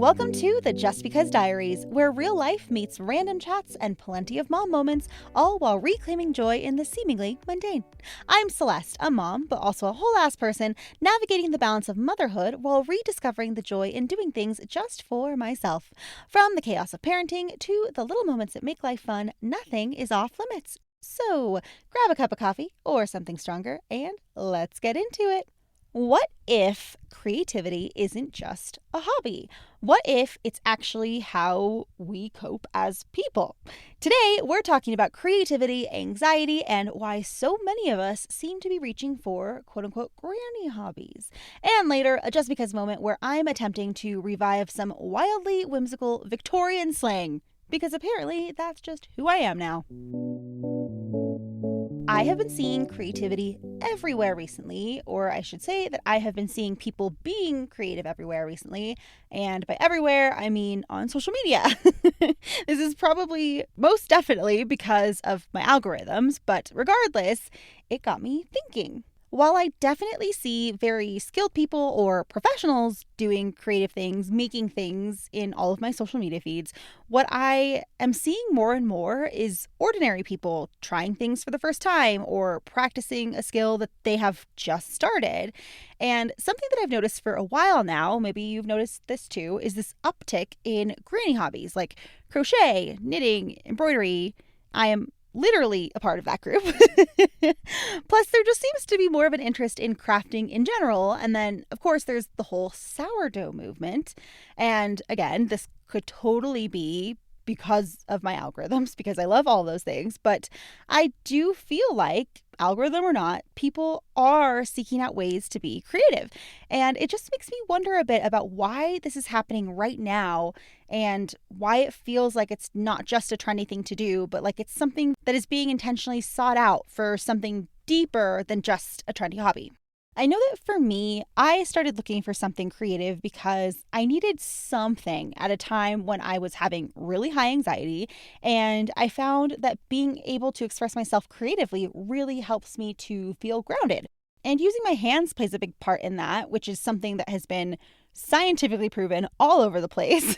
Welcome to the Just Because Diaries, where real life meets random chats and plenty of mom moments, all while reclaiming joy in the seemingly mundane. I'm Celeste, a mom, but also a whole ass person, navigating the balance of motherhood while rediscovering the joy in doing things just for myself. From the chaos of parenting to the little moments that make life fun, nothing is off limits. So, grab a cup of coffee or something stronger, and let's get into it. What if creativity isn't just a hobby? What if it's actually how we cope as people? Today, we're talking about creativity, anxiety, and why so many of us seem to be reaching for quote-unquote granny hobbies. And later, a Just Because moment where I'm attempting to revive some wildly whimsical Victorian slang, because apparently that's just who I am now. I have been seeing creativity everywhere recently, or I should say that I have been seeing people being creative everywhere recently, and by everywhere, I mean on social media. This is probably most definitely because of my algorithms, but regardless, it got me thinking. While I definitely see very skilled people or professionals doing creative things, making things in all of my social media feeds, what I am seeing more and more is ordinary people trying things for the first time or practicing a skill that they have just started. And something that I've noticed for a while now, maybe you've noticed this too, is this uptick in granny hobbies like crochet, knitting, embroidery. I am literally a part of that group. Plus, there just seems to be more of an interest in crafting in general. And then, of course, there's the whole sourdough movement. And again, this could totally be because of my algorithms, because I love all those things. But I do feel like, algorithm or not, people are seeking out ways to be creative. And it just makes me wonder a bit about why this is happening right now and why it feels like it's not just a trendy thing to do, but like it's something that is being intentionally sought out for something deeper than just a trendy hobby. I know that for me, I started looking for something creative because I needed something at a time when I was having really high anxiety, and I found that being able to express myself creatively really helps me to feel grounded. And using my hands plays a big part in that, which is something that has been scientifically proven all over the place,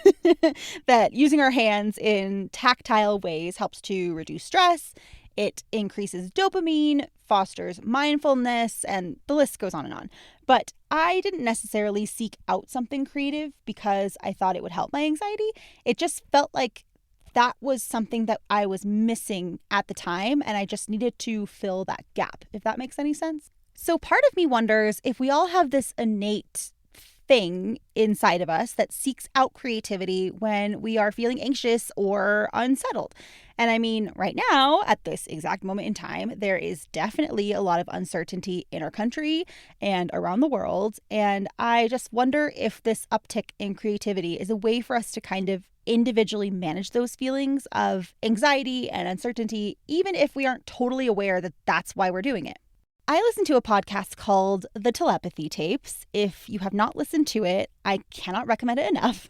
that using our hands in tactile ways helps to reduce stress. It increases dopamine, fosters mindfulness, and the list goes on and on. But I didn't necessarily seek out something creative because I thought it would help my anxiety. It just felt like that was something that I was missing at the time, and I just needed to fill that gap, if that makes any sense. So part of me wonders if we all have this innate thing inside of us that seeks out creativity when we are feeling anxious or unsettled. And I mean, right now, at this exact moment in time, there is definitely a lot of uncertainty in our country and around the world. And I just wonder if this uptick in creativity is a way for us to kind of individually manage those feelings of anxiety and uncertainty, even if we aren't totally aware that that's why we're doing it. I listen to a podcast called The Telepathy Tapes. If you have not listened to it, I cannot recommend it enough.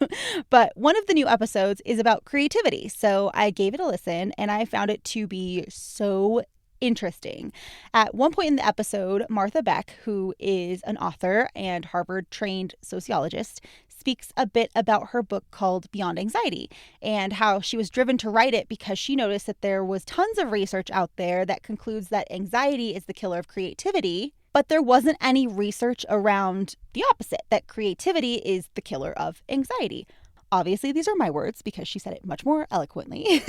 But one of the new episodes is about creativity. So I gave it a listen and I found it to be so interesting. At one point in the episode, Martha Beck, who is an author and Harvard-trained sociologist, speaks a bit about her book called Beyond Anxiety and how she was driven to write it because she noticed that there was tons of research out there that concludes that anxiety is the killer of creativity, but there wasn't any research around the opposite, that creativity is the killer of anxiety. Obviously, these are my words because she said it much more eloquently.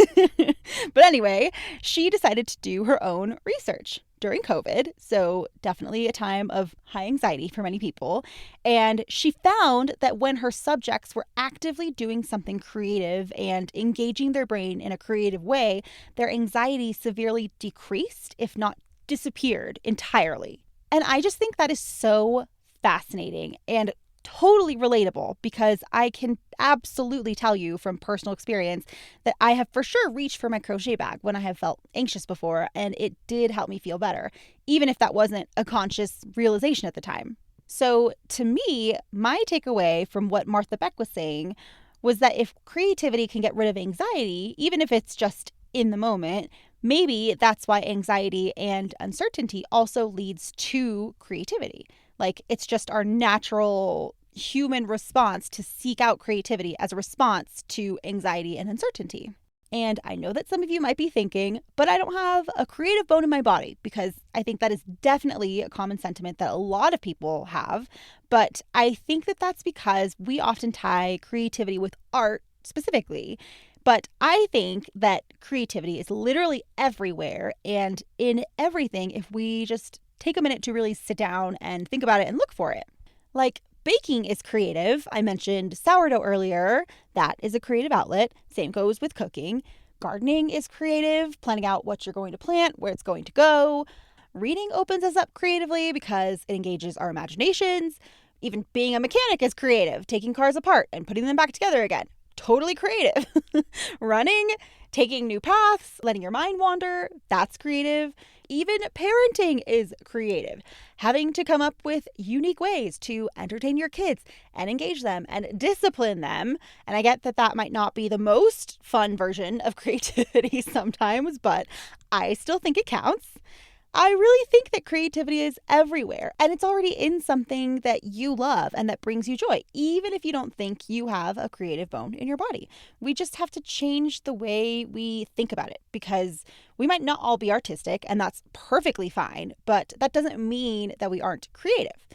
But anyway, she decided to do her own research during COVID, so definitely a time of high anxiety for many people. And she found that when her subjects were actively doing something creative and engaging their brain in a creative way, their anxiety severely decreased, if not disappeared entirely. And I just think that is so fascinating and totally relatable because I can absolutely tell you from personal experience that I have for sure reached for my crochet bag when I have felt anxious before, and it did help me feel better, even if that wasn't a conscious realization at the time. So to me, my takeaway from what Martha Beck was saying was that if creativity can get rid of anxiety, even if it's just in the moment, maybe that's why anxiety and uncertainty also leads to creativity. Like, it's just our natural human response to seek out creativity as a response to anxiety and uncertainty. And I know that some of you might be thinking, but I don't have a creative bone in my body, because I think that is definitely a common sentiment that a lot of people have. But I think that that's because we often tie creativity with art specifically. But I think that creativity is literally everywhere and in everything if we just take a minute to really sit down and think about it and look for it. Like, baking is creative. I mentioned sourdough earlier. That is a creative outlet. Same goes with cooking. Gardening is creative, planning out what you're going to plant, where it's going to go. Reading opens us up creatively because it engages our imaginations. Even being a mechanic is creative, taking cars apart and putting them back together again. Totally creative. Running, taking new paths, letting your mind wander, that's creative. Even parenting is creative. Having to come up with unique ways to entertain your kids and engage them and discipline them. And I get that that might not be the most fun version of creativity sometimes, but I still think it counts. I really think that creativity is everywhere, and it's already in something that you love and that brings you joy, even if you don't think you have a creative bone in your body. We just have to change the way we think about it, because we might not all be artistic, and that's perfectly fine, but that doesn't mean that we aren't creative.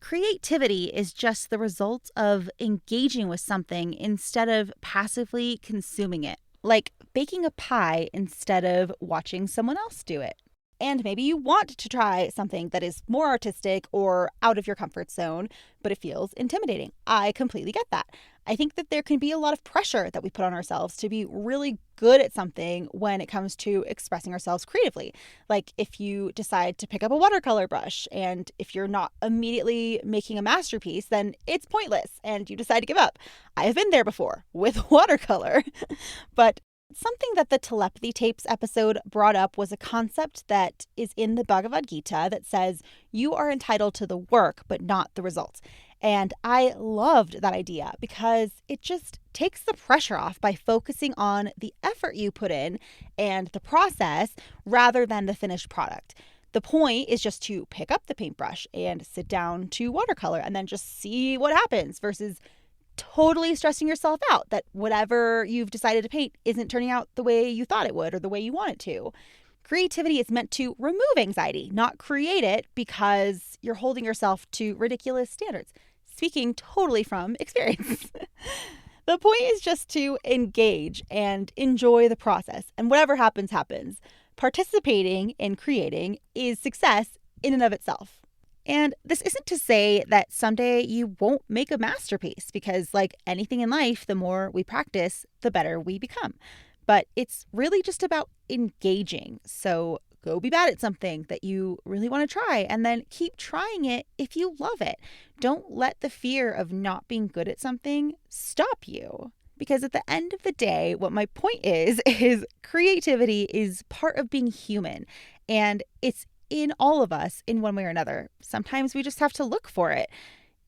Creativity is just the result of engaging with something instead of passively consuming it, like baking a pie instead of watching someone else do it. And maybe you want to try something that is more artistic or out of your comfort zone, but it feels intimidating. I completely get that. I think that there can be a lot of pressure that we put on ourselves to be really good at something when it comes to expressing ourselves creatively. Like if you decide to pick up a watercolor brush, and if you're not immediately making a masterpiece, then it's pointless and you decide to give up. I have been there before with watercolor. But something that the telepathy tapes episode brought up was a concept that is in the Bhagavad Gita that says you are entitled to the work, but not the results. And I loved that idea because it just takes the pressure off by focusing on the effort you put in and the process rather than the finished product. The point is just to pick up the paintbrush and sit down to watercolor and then just see what happens versus totally stressing yourself out that whatever you've decided to paint isn't turning out the way you thought it would or the way you want it to. Creativity is meant to remove anxiety, not create it because you're holding yourself to ridiculous standards. Speaking totally from experience. The point is just to engage and enjoy the process, and whatever happens, happens. Participating in creating is success in and of itself. And this isn't to say that someday you won't make a masterpiece, because like anything in life, the more we practice, the better we become. But it's really just about engaging. So go be bad at something that you really want to try and then keep trying it if you love it. Don't let the fear of not being good at something stop you. Because at the end of the day, what my point is creativity is part of being human, and it's in all of us in one way or another. Sometimes we just have to look for it.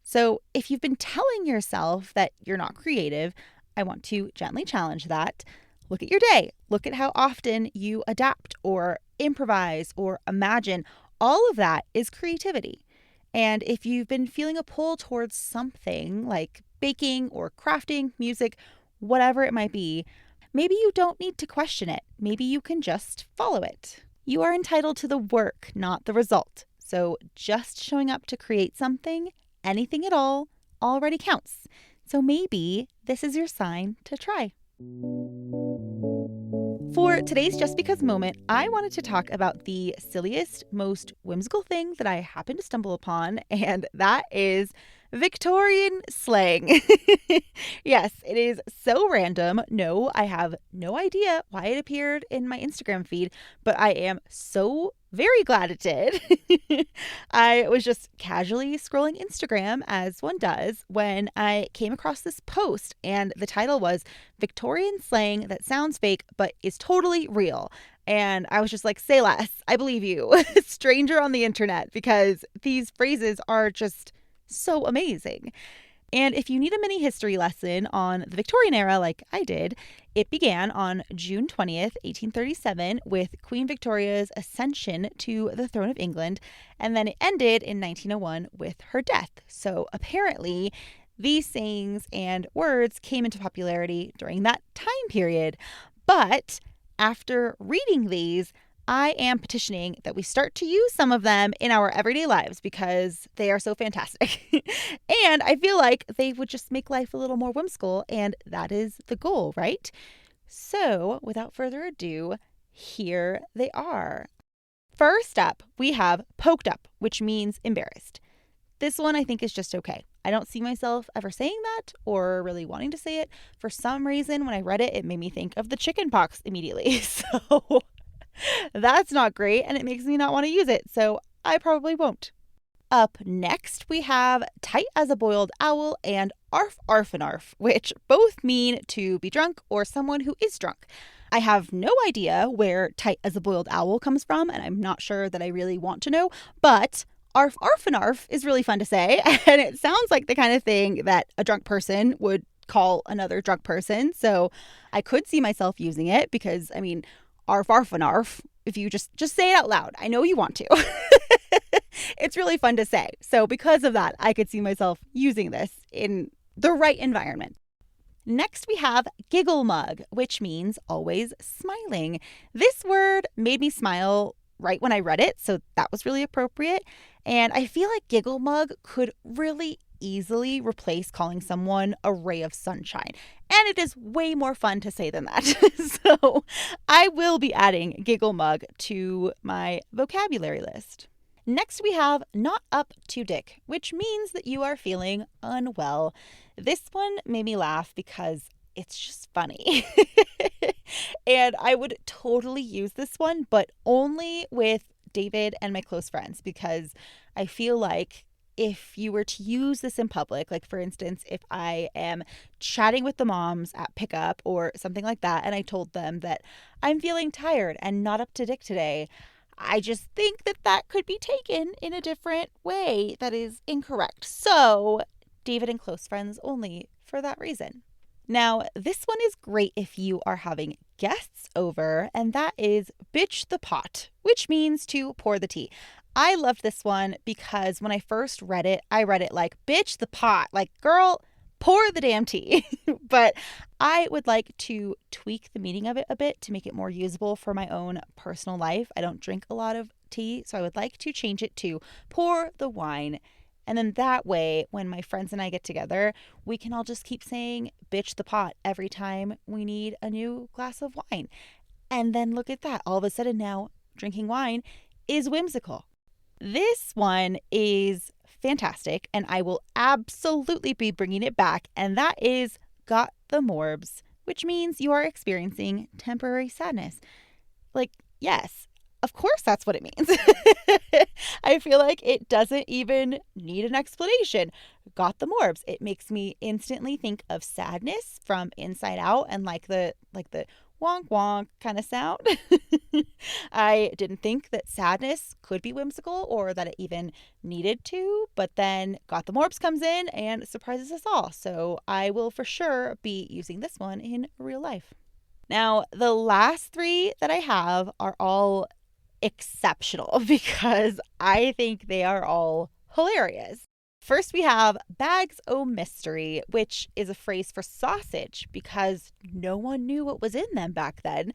So if you've been telling yourself that you're not creative, I want to gently challenge that. Look at your day. Look at how often you adapt or improvise or imagine. All of that is creativity. And if you've been feeling a pull towards something like baking or crafting, music, whatever it might be, maybe you don't need to question it. Maybe you can just follow it. You are entitled to the work, not the result. So just showing up to create something, anything at all, already counts. So maybe this is your sign to try. For today's Just Because moment, I wanted to talk about the silliest, most whimsical thing that I happened to stumble upon, and that is Victorian slang. Yes, it is so random. No, I have no idea why it appeared in my Instagram feed, but I am so very glad it did. I was just casually scrolling Instagram, as one does, when I came across this post, and the title was Victorian slang that sounds fake but is totally real. And I was just like, say less, I believe you, stranger on the internet, because these phrases are just so amazing. And if you need a mini history lesson on the Victorian era like I did, it began on June 20th, 1837 with Queen Victoria's ascension to the throne of England, and then it ended in 1901 with her death. So apparently These sayings and words came into popularity during that time period. But after reading these, I am petitioning that we start to use some of them in our everyday lives because they are so fantastic. And I feel like they would just make life a little more whimsical, and that is the goal, right? So, without further ado, here they are. First up, we have poked up, which means embarrassed. This one I think is just okay. I don't see myself ever saying that or really wanting to say it. For some reason, when I read it, it made me think of the chicken pox immediately. So that's not great, and it makes me not want to use it. So I probably won't. Up next, we have tight as a boiled owl and arf arf and arf, which both mean to be drunk or someone who is drunk. I have no idea where tight as a boiled owl comes from, and I'm not sure that I really want to know, but arf arf and arf is really fun to say, and it sounds like the kind of thing that a drunk person would call another drunk person. So I could see myself using it because, I mean, arf arf and arf, if you just say it out loud. I know you want to. It's really fun to say. So because of that, I could see myself using this in the right environment. Next, we have giggle mug, which means always smiling. This word made me smile right when I read it, so that was really appropriate. And I feel like giggle mug could really easily replace calling someone a ray of sunshine. And it is way more fun to say than that. So I will be adding giggle mug to my vocabulary list. Next, we have not up to dick, which means that you are feeling unwell. This one made me laugh because it's just funny. And I would totally use this one, but only with David and my close friends, because I feel like if you were to use this in public, like for instance, if I am chatting with the moms at pickup or something like that, and I told them that I'm feeling tired and not up to dick today, I just think that that could be taken in a different way that is incorrect. So David and close friends only for that reason. Now, this one is great if you are having guests over, and that is bitch the pot, which means to pour the tea. I loved this one because when I first read it, I read it like, bitch the pot, like, girl, pour the damn tea. But I would like to tweak the meaning of it a bit to make it more usable for my own personal life. I don't drink a lot of tea, so I would like to change it to pour the wine. And then that way, when my friends and I get together, we can all just keep saying bitch the pot every time we need a new glass of wine. And then look at that. All of a sudden now, drinking wine is whimsical. This one is fantastic, and I will absolutely be bringing it back, and that is got the morbs, which means you are experiencing temporary sadness. Like, yes, of course that's what it means. I feel like it doesn't even need an explanation. Got the morbs. It makes me instantly think of sadness from Inside Out and like the wonk wonk kind of sound. I didn't think that sadness could be whimsical or that it even needed to, but then Got the Morbs comes in and surprises us all. So I will for sure be using this one in real life. Now, the last three that I have are all exceptional because I think they are all hilarious. First, we have bags o' mystery, which is a phrase for sausage because no one knew what was in them back then.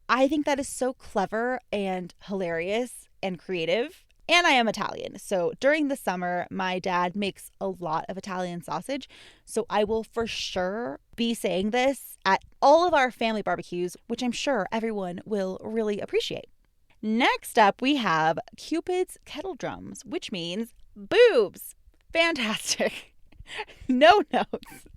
I think that is so clever and hilarious and creative. And I am Italian. So during the summer, my dad makes a lot of Italian sausage. So I will for sure be saying this at all of our family barbecues, which I'm sure everyone will really appreciate. Next up, we have Cupid's kettle drums, which means boobs. Fantastic. No notes.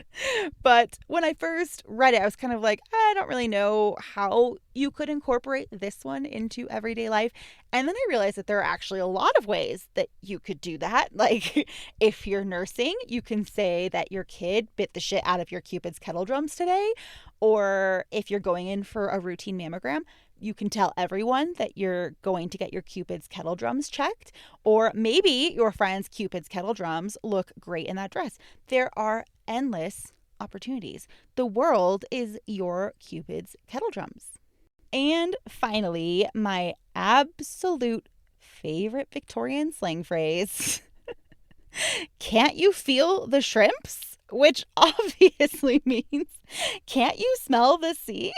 But when I first read it, I was kind of like, I don't really know how you could incorporate this one into everyday life. And then I realized that there are actually a lot of ways that you could do that. Like if you're nursing, you can say that your kid bit the shit out of your Cupid's kettle drums today. Or if you're going in for a routine mammogram, you can tell everyone that you're going to get your Cupid's kettle drums checked. Or maybe your friend's Cupid's kettle drums look great in that dress. There are endless opportunities. The world is your Cupid's kettle drums. And finally, my absolute favorite Victorian slang phrase. Can't you feel the shrimps? which obviously means, can't you smell the sea?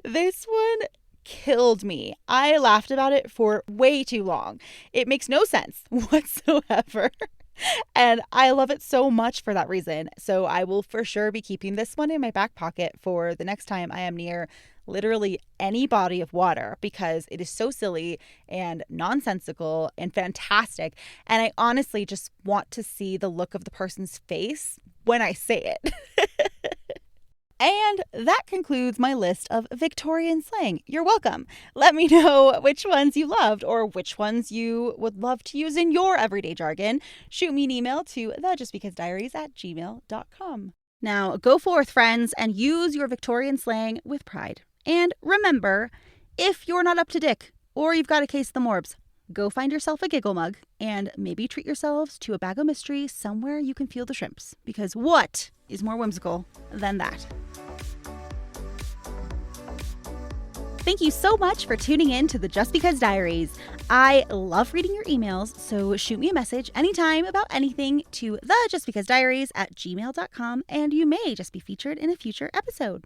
This one killed me. I laughed about it for way too long. It makes no sense whatsoever. And I love it so much for that reason. So I will for sure be keeping this one in my back pocket for the next time I am near literally any body of water, because it is so silly and nonsensical and fantastic. And I honestly just want to see the look of the person's face when I say it. And that concludes my list of Victorian slang. You're welcome. Let me know which ones you loved or which ones you would love to use in your everyday jargon. Shoot me an email to thejustbecausediaries@gmail.com. Now, go forth, friends, and use your Victorian slang with pride. And remember, if you're not up to dick or you've got a case of the morbs, go find yourself a giggle mug and maybe treat yourselves to a bag of mystery somewhere you can feel the shrimps. Because what is more whimsical than that? Thank you so much for tuning in to the Just Because Diaries. I love reading your emails, so shoot me a message anytime about anything to thejustbecausediaries@gmail.com, and you may just be featured in a future episode.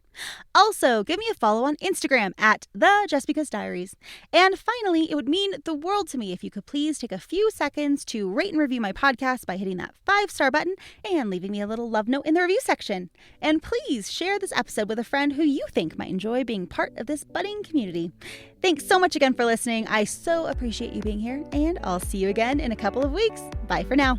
Also, give me a follow on Instagram @thejustbecausediaries. And finally, it would mean the world to me if you could please take a few seconds to rate and review my podcast by hitting that 5-star button and leaving me a little love note in the review section. And please share this episode with a friend who you think might enjoy being part of this budding community. Thanks so much again for listening. I so appreciate you being here, and I'll see you again in a couple of weeks. Bye for now.